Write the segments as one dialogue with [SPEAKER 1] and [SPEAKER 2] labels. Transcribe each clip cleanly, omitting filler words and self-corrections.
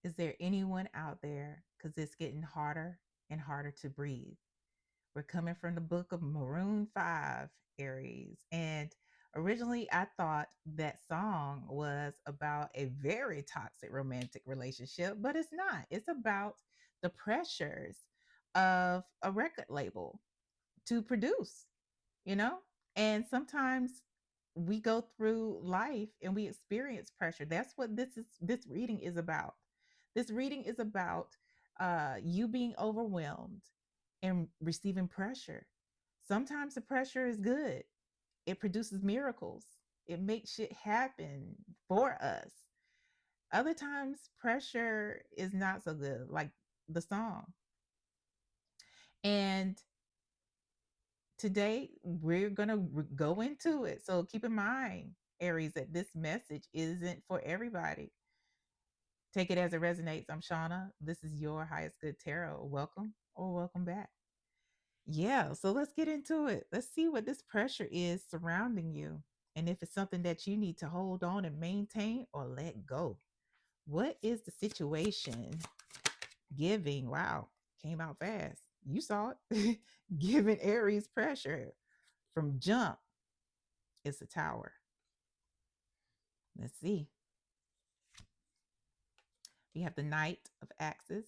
[SPEAKER 1] Is there anyone out there? Because it's getting harder and harder to breathe. We're coming from the book of Maroon 5, Aries. And originally, I thought that song was about a very toxic romantic relationship, but it's not. It's about the pressures of a record label to produce, you know? And sometimes we go through life and we experience pressure. That's what this reading is about. This reading is about you being overwhelmed and receiving pressure. Sometimes the pressure is good. It produces miracles. It makes shit happen for us. Other times pressure is not so good, like the song. And today we're going to go into it. So keep in mind, Aries, that this message isn't for everybody. Take it as it resonates. I'm Shauna. This is your highest good tarot. Welcome or welcome back. Yeah, so let's get into it. Let's see what this pressure is surrounding you and if it's something that you need to hold on and maintain or let go. What is the situation giving? Wow, came out fast. You saw it. Giving Aries pressure from jump. It's a tower. Let's see. We have the Knight of Axes,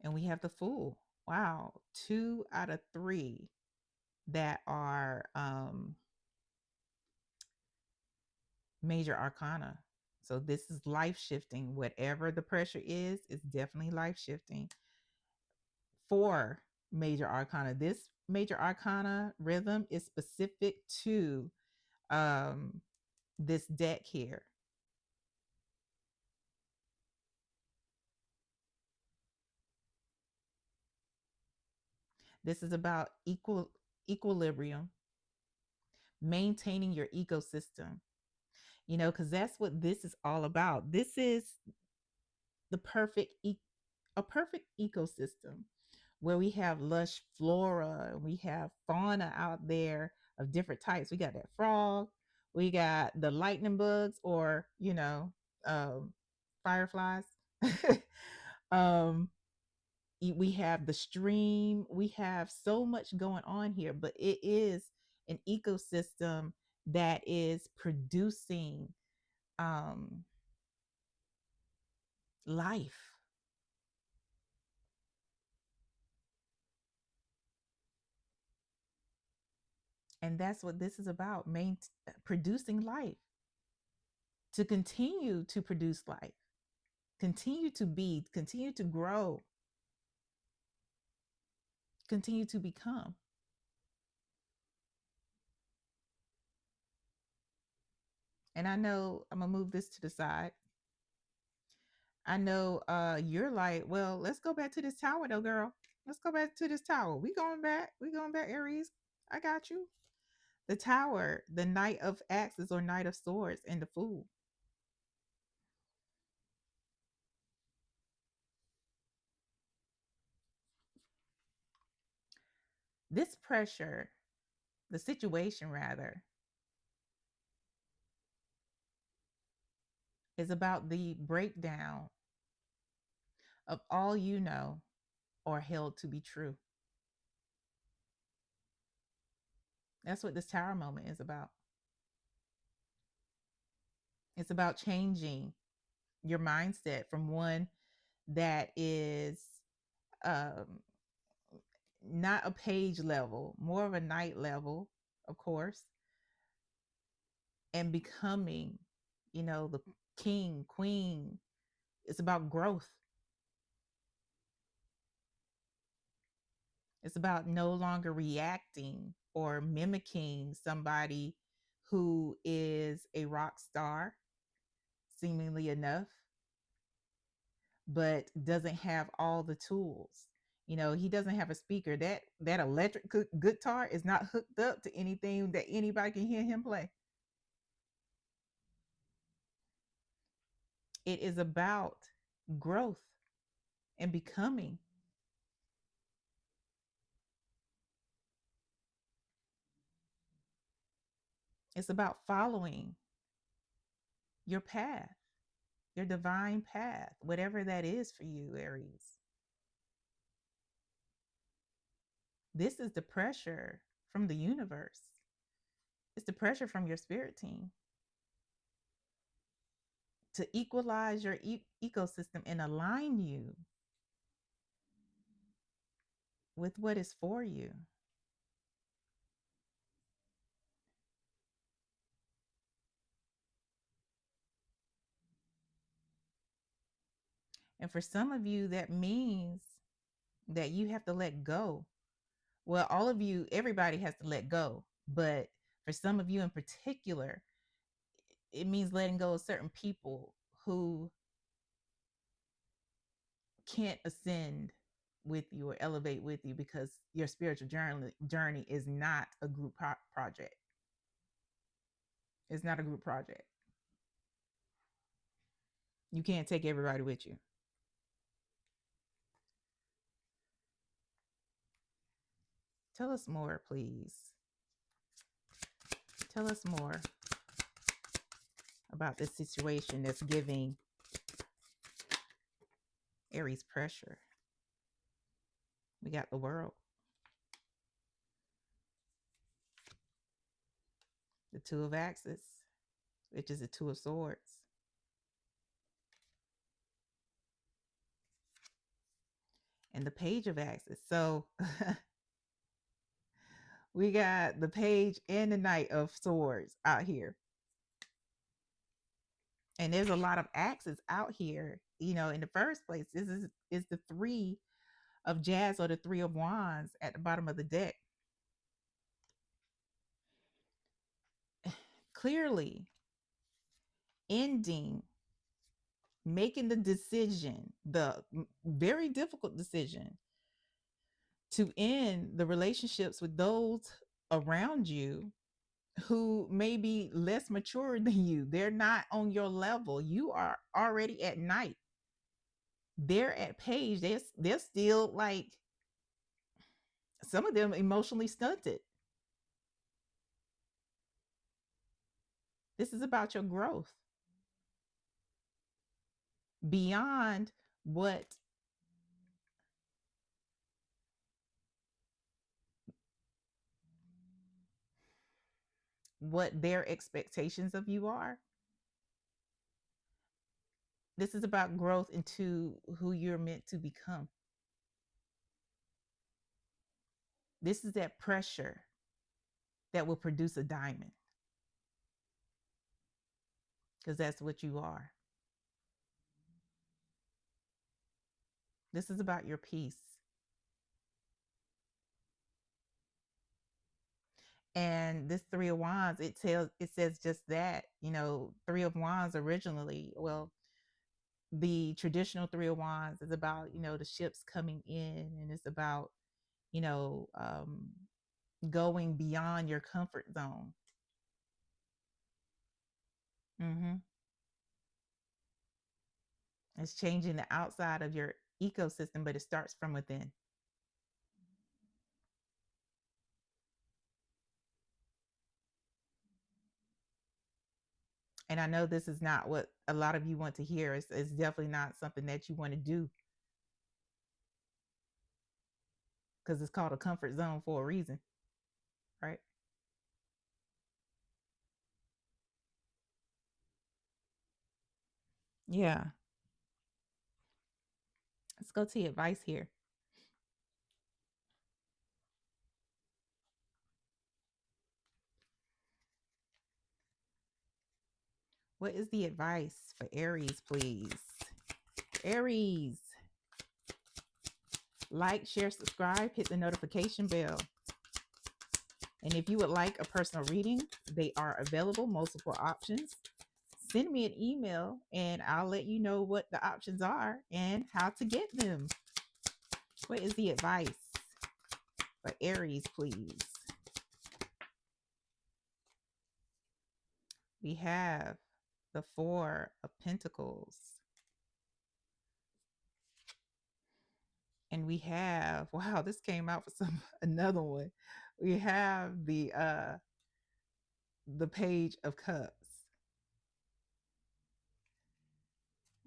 [SPEAKER 1] and we have the Fool. Wow, two out of three that are major arcana. So this is life shifting. Whatever the pressure is, it's definitely life shifting. For major arcana, this major arcana rhythm is specific to um, this deck here. This is about equilibrium, maintaining your ecosystem. Because that's what this is all about. This is the a perfect ecosystem where we have lush flora, we have fauna out there of different types. We got that frog, we got the lightning bugs, or um, fireflies. um, we have the stream. We have so much going on here, but it is an ecosystem that is producing um, life. And that's what this is about, producing life, to continue to produce life, continue to be, continue to grow, continue to become. And I know I'm gonna move this to the side. I know you're like, well, let's go back to this tower though, girl. Let's go back to this tower. We going back. We going back, Aries. I got you. The tower, the Knight of Axes or Knight of Swords, and the Fool. This pressure, the situation rather, is about the breakdown of all you know or held to be true. That's what this tower moment is about. It's about changing your mindset from one that is um, not a page level, more of a night level, of course, and becoming, the king, queen. It's about growth. It's about no longer reacting or mimicking somebody who is a rock star, seemingly enough, but doesn't have all the tools. He doesn't have a speaker. That electric guitar is not hooked up to anything that anybody can hear him play. It is about growth and becoming. It's about following. your path, your divine path, whatever that is for you, Aries. This is the pressure from the universe. It's the pressure from your spirit team to equalize your ecosystem and align you with what is for you. And for some of you, that means that you have to let go. Well, all of you, everybody has to let go. But for some of you in particular, it means letting go of certain people who can't ascend with you or elevate with you because your spiritual journey is not a group project. It's not a group project. You can't take everybody with you. Tell us more, please. Tell us more about this situation that's giving Aries pressure. We got the world, the Two of Axes, which is the Two of Swords, and the Page of Axes. So we got the Page and the Knight of Swords out here. And there's a lot of axes out here. You know, in the first place, this is the Three of Jazz or the Three of Wands at the bottom of the deck. Clearly ending, making the decision, the very difficult decision to end the relationships with those around you who may be less mature than you. They're not on your level. You are already at Knight. They're at Page. They're still like, some of them emotionally stunted. This is about your growth beyond what their expectations of you are. This is about growth into who you're meant to become. This is that pressure that will produce a diamond, because that's what you are. This is about your peace. And this Three of Wands, it says just that. You know, Three of Wands originally, well, the traditional Three of Wands is about, you know, the ships coming in, and it's about, you know, going beyond your comfort zone. Mm-hmm. It's changing the outside of your ecosystem, but it starts from within. And I know this is not what a lot of you want to hear. It's definitely not something that you want to do, because it's called a comfort zone for a reason, right? Yeah. Let's go to the advice here. What is the advice for Aries, please? Aries, like, share, subscribe, hit the notification bell. And if you would like a personal reading, they are available, multiple options. Send me an email and I'll let you know what the options are and how to get them. What is the advice for Aries, please? We have the Four of Pentacles. And we have, wow, this came out for another one. We have the Page of Cups.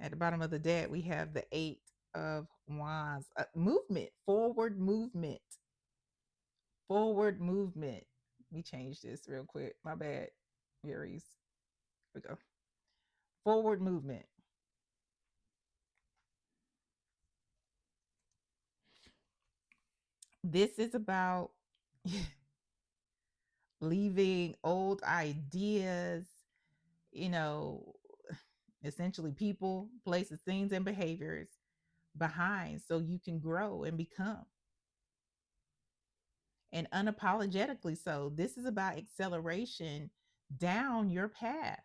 [SPEAKER 1] At the bottom of the deck, we have the Eight of Wands. Movement, forward movement, forward movement. Let me change this real quick. My bad, Aries. Here we go. Forward movement. This is about leaving old ideas, you know, essentially people, places, things, and behaviors behind so you can grow and become, and unapologetically so. This is about acceleration down your path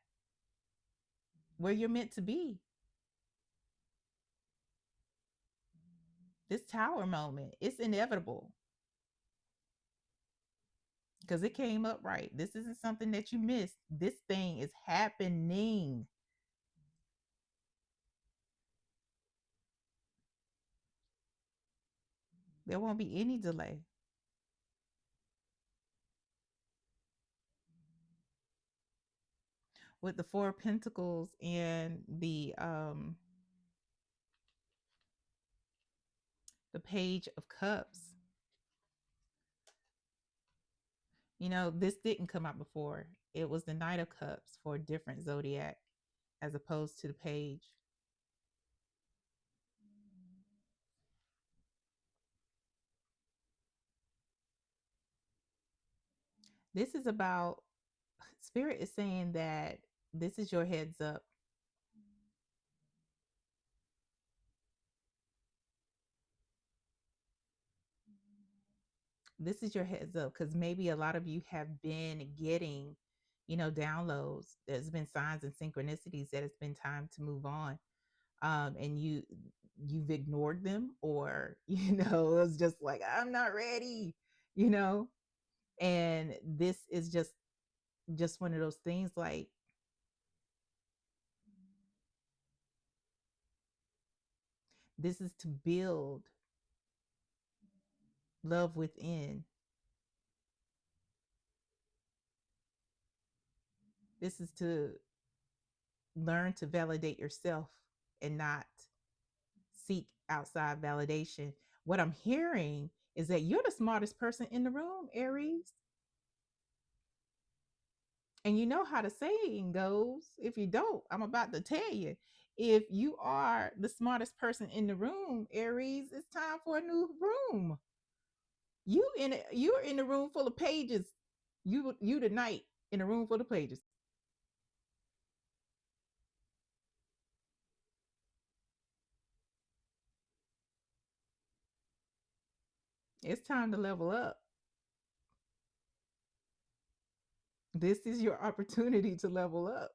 [SPEAKER 1] where you're meant to be. This tower moment, it's inevitable because it came up right. This isn't something that you missed. This thing is happening. There won't be any delay. With the Four of Pentacles and the Page of Cups, you know, this didn't come out before. It was the Knight of Cups for a different zodiac as opposed to the Page. This is about, Spirit is saying that this is your heads up. This is your heads up because maybe a lot of you have been getting, you know, downloads. There's been signs and synchronicities that it's been time to move on. And you've ignored them, or you know, it's just like, I'm not ready, you know. And this is just one of those things, like, this is to build love within. This is to learn to validate yourself and not seek outside validation. What I'm hearing is that you're the smartest person in the room, Aries. And you know how the saying goes. If you don't, I'm about to tell you. If you are the smartest person in the room, Aries, it's time for a new room. You're in a room full of pages. You the knight in a room full of pages. It's time to level up. This is your opportunity to level up,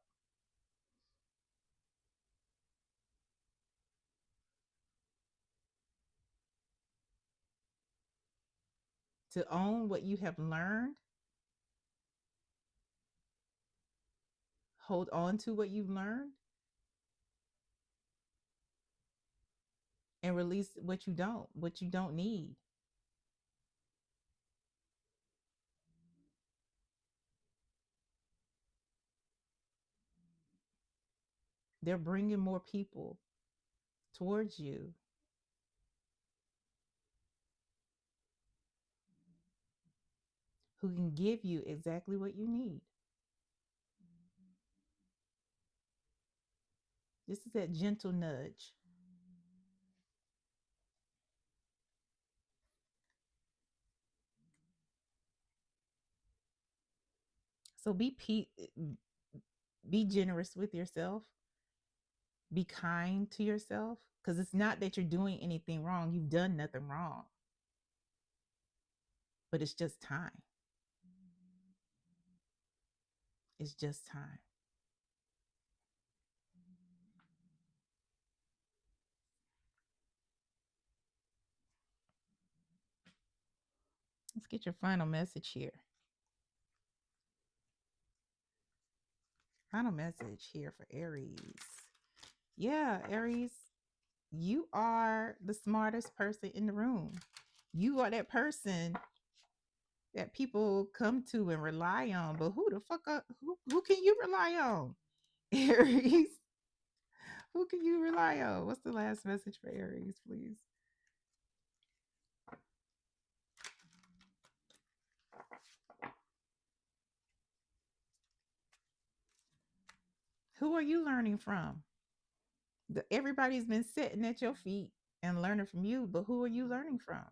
[SPEAKER 1] to own what you have learned, hold on to what you've learned, and release what you don't need. They're bringing more people towards you who can give you exactly what you need. This is that gentle nudge. So be generous with yourself. Be kind to yourself, because it's not that you're doing anything wrong. You've done nothing wrong, but it's just time. It's just time. Let's get your final message here. Final message here for Aries. Yeah, Aries, you are the smartest person in the room. You are that person that people come to and rely on. But who the fuck who can you rely on? Aries, Who can you rely on? What's the last message for Aries, please? Who are you learning from? Everybody's been sitting at your feet and learning from you, but who are you learning from?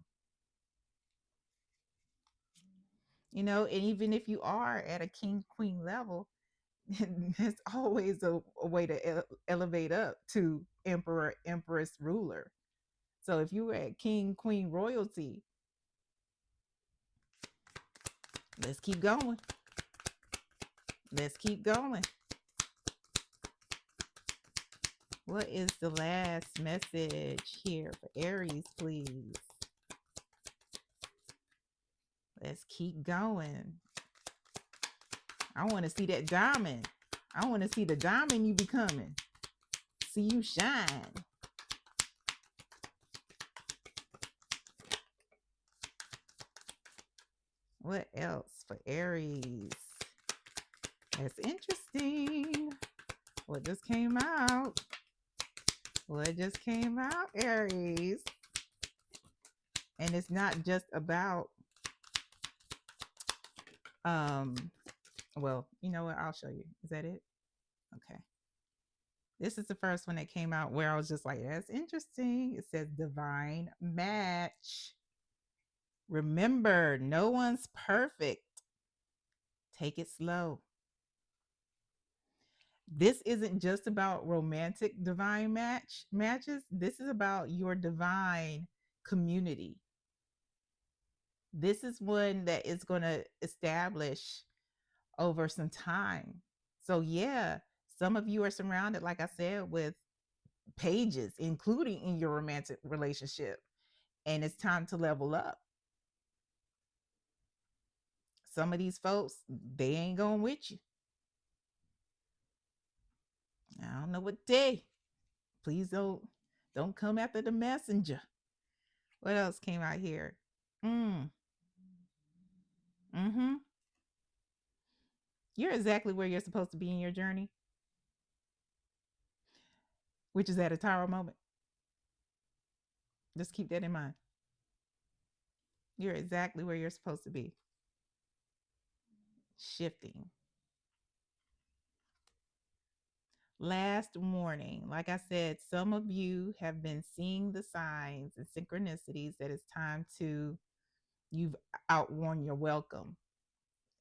[SPEAKER 1] And even if you are at a king queen level, there's always a way to elevate up to emperor, empress, ruler. So if you were at king queen royalty, let's keep going. Let's keep going. What is the last message here for Aries, please? Let's keep going. I want to see that diamond. I want to see the diamond you becoming. See you shine. What else for Aries? That's interesting. What just came out? What just came out, Aries? And it's not just about well, you know what? I'll show you. Is that it? Okay. This is the first one that came out where I was just like, that's interesting. It says divine match. Remember, no one's perfect. Take it slow. This isn't just about romantic divine matches. This is about your divine community. This is one that is going to establish over some time. So yeah, some of you are surrounded, like I said, with pages, including in your romantic relationship, and it's time to level up. Some of these folks, they ain't going with you. I don't know what day. Please don't come after the messenger. What else came out here? Mm-hmm. You're exactly where you're supposed to be in your journey, which is at a tower moment. Just keep that in mind. You're exactly where you're supposed to be. Shifting. Last warning. Like I said, some of you have been seeing the signs and synchronicities that it's time to, you've outworn your welcome.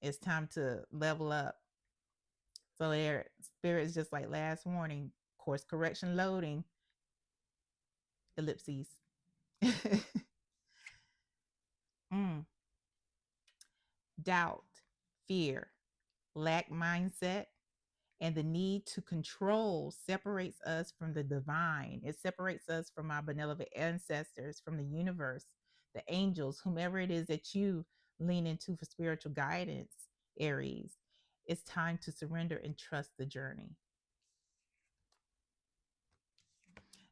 [SPEAKER 1] It's time to level up. So there, spirit is just like last warning, course correction loading, ellipses. Doubt, fear, lack mindset, and the need to control separates us from the divine. It separates us from our benevolent ancestors, from the universe, the angels, whomever it is that you lean into for spiritual guidance, Aries. It's time to surrender and trust the journey.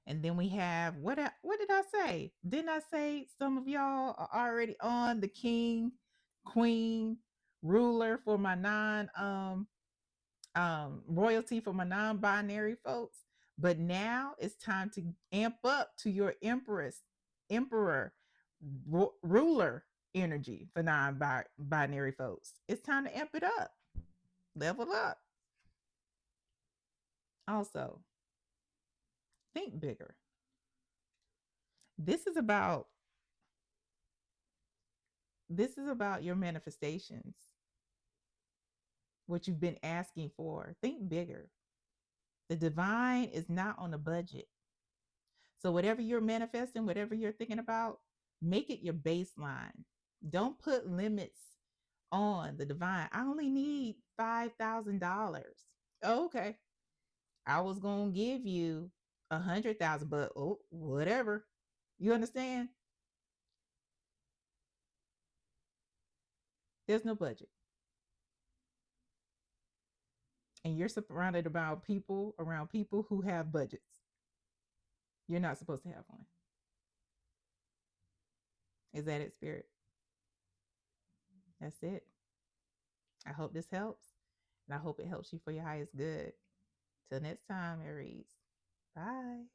[SPEAKER 1] And then we have what did I say? Didn't I say some of y'all are already on the king, queen, ruler for my non royalty for my non-binary folks? But now it's time to amp up to your empress, emperor, ruler energy for non-binary folks. It's time to amp it up, level up. Also, think bigger. This is about your manifestations, what you've been asking for. Think bigger. The divine is not on a budget. So whatever you're manifesting, whatever you're thinking about, make it your baseline. Don't put limits on the divine. I only need $5,000. Oh, okay. I was gonna give you 100,000, but oh, whatever. You understand? There's no budget. And you're surrounded around people who have budgets. You're not supposed to have one. Is that it, spirit? That's it. I hope this helps. And I hope it helps you for your highest good. Till next time, Aries. Bye.